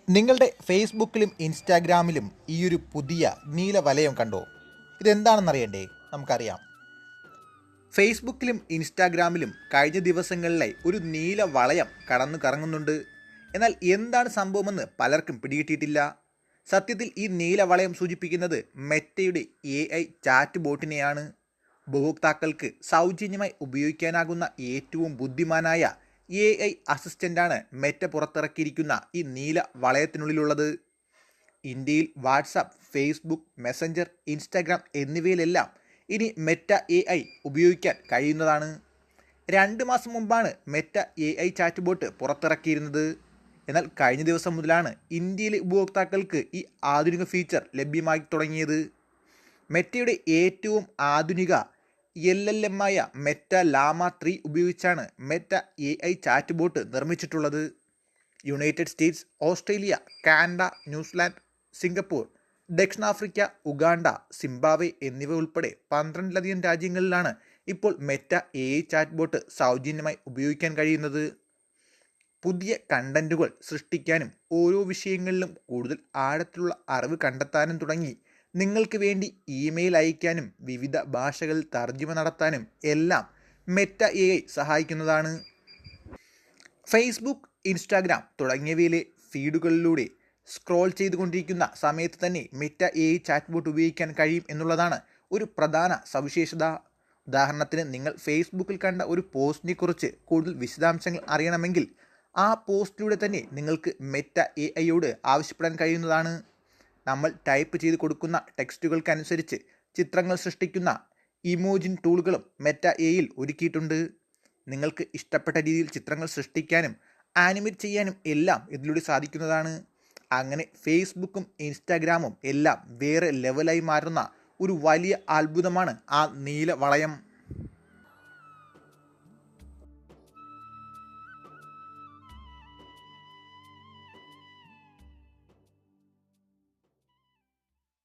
നിങ്ങളുടെ ഫേസ്ബുക്കിലും ഇൻസ്റ്റാഗ്രാമിലും ഈയൊരു പുതിയ നീല വലയം കണ്ടോ? ഇതെന്താണെന്നറിയണ്ടേ? നമുക്കറിയാം. ഫേസ്ബുക്കിലും ഇൻസ്റ്റാഗ്രാമിലും കഴിഞ്ഞ ദിവസങ്ങളിലായി ഒരു നീല വളയം കടന്നു കറങ്ങുന്നുണ്ട്. എന്നാൽ എന്താണ് സംഭവമെന്ന് പലർക്കും പിടികിട്ടിയിട്ടില്ല. സത്യത്തിൽ ഈ നീല വളയം സൂചിപ്പിക്കുന്നത് മെറ്റയുടെ AI ചാറ്റ് ബോട്ടിനെയാണ്. ഉപഭോക്താക്കൾക്ക് സൗജന്യമായി ഉപയോഗിക്കാനാകുന്ന ഏറ്റവും ബുദ്ധിമാനായ AI അസിസ്റ്റൻ്റാണ് മെറ്റ പുറത്തിറക്കിയിരിക്കുന്ന ഈ നീല വളയത്തിനുള്ളിലുള്ളത്. ഇന്ത്യയിൽ വാട്സാപ്പ്, ഫേസ്ബുക്ക്, മെസ്സഞ്ചർ, ഇൻസ്റ്റാഗ്രാം എന്നിവയിലെല്ലാം ഇനി മെറ്റ AI ഉപയോഗിക്കാൻ കഴിയുന്നതാണ്. 2 മാസം മുമ്പാണ് മെറ്റ AI ചാറ്റ് ബോട്ട് പുറത്തിറക്കിയിരുന്നത്. എന്നാൽ കഴിഞ്ഞ ദിവസം മുതലാണ് ഇന്ത്യയിലെ ഉപഭോക്താക്കൾക്ക് ഈ ആധുനിക ഫീച്ചർ ലഭ്യമായി തുടങ്ങിയത്. മെറ്റയുടെ ഏറ്റവും ആധുനിക LLM ആയ മെറ്റ ലാമ 3 ഉപയോഗിച്ചാണ് മെറ്റ AI ചാറ്റ് ബോട്ട് നിർമ്മിച്ചിട്ടുള്ളത്. United States, Australia, Canada, New Zealand, Singapore, ദക്ഷിണാഫ്രിക്ക, ഉഗാണ്ട, സിംബാബ്വെ എന്നിവ ഉൾപ്പെടെ 12ലധികം രാജ്യങ്ങളിലാണ് ഇപ്പോൾ മെറ്റ AI ചാറ്റ് ബോട്ട് സൗജന്യമായി ഉപയോഗിക്കാൻ കഴിയുന്നത്. പുതിയ കണ്ടന്റുകൾ സൃഷ്ടിക്കാനും ഓരോ വിഷയങ്ങളിലും കൂടുതൽ ആഴത്തിലുള്ള അറിവ് കണ്ടെത്താനും തുടങ്ങി നിങ്ങൾക്ക് വേണ്ടി ഇമെയിൽ അയക്കാനും വിവിധ ഭാഷകളിൽ തർജ്ജിമ നടത്താനും എല്ലാം മെറ്റ AI സഹായിക്കുന്നതാണ്. ഫേസ്ബുക്ക്, ഇൻസ്റ്റാഗ്രാം തുടങ്ങിയവയിലെ ഫീഡുകളിലൂടെ സ്ക്രോൾ ചെയ്തുകൊണ്ടിരിക്കുന്ന സമയത്ത് തന്നെ മെറ്റ AI ചാറ്റ് ബോട്ട് ഉപയോഗിക്കാൻ കഴിയും എന്നുള്ളതാണ് ഒരു പ്രധാന സവിശേഷത. ഉദാഹരണത്തിന്, നിങ്ങൾ ഫേസ്ബുക്കിൽ കണ്ട ഒരു പോസ്റ്റിനെ കുറിച്ച് കൂടുതൽ വിശദാംശങ്ങൾ അറിയണമെങ്കിൽ ആ പോസ്റ്റിലൂടെ തന്നെ നിങ്ങൾക്ക് മെറ്റ AIയോട് ആവശ്യപ്പെടാൻ കഴിയുന്നതാണ്. നമ്മൾ ടൈപ്പ് ചെയ്ത് കൊടുക്കുന്ന ടെക്സ്റ്റുകൾക്കനുസരിച്ച് ചിത്രങ്ങൾ സൃഷ്ടിക്കുന്ന ഇമോജിൻ ടൂളുകളും മെറ്റ AIയിൽ ഒരുക്കിയിട്ടുണ്ട്. നിങ്ങൾക്ക് ഇഷ്ടപ്പെട്ട രീതിയിൽ ചിത്രങ്ങൾ സൃഷ്ടിക്കാനും ആനിമേറ്റ് ചെയ്യാനും എല്ലാം ഇതിലൂടെ സാധിക്കുന്നതാണ്. അങ്ങനെ ഫേസ്ബുക്കും ഇൻസ്റ്റാഗ്രാമും എല്ലാം വേറെ ലെവലായി മാറുന്ന ഒരു വലിയ അത്ഭുതമാണ് ആ നീല വളയം.